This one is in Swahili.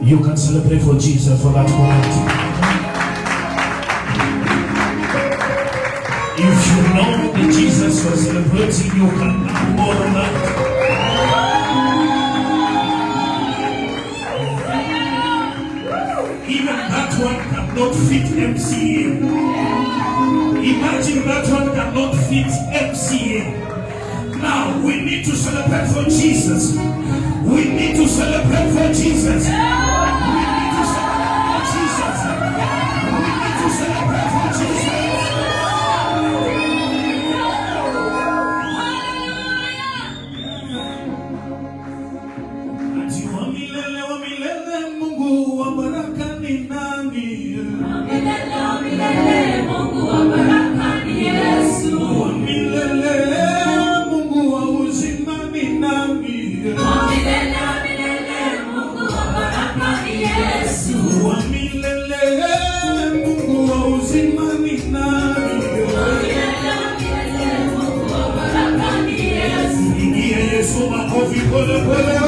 You can celebrate for Jesus for that moment. If you know that Jesus was celebrating, you can have more than that. Even that one cannot fit MCA. Imagine that one cannot fit MCA. Now we need to celebrate for Jesus. We need to celebrate for Jesus. We need to celebrate for Jesus. We need to celebrate for Jesus. Ati wa milele Mungu wa baraka ni nani? Wa milele Mungu wa baraka ni Yesu. Wa milele Mungu wa uzima ni nani? Wa milele Mungu wa baraka ni Yesu. Wa milele Mungu wa uzima ni nani? Wa milele Mungu wa baraka ni Yesu. Ingie Yesu makofi pole pole.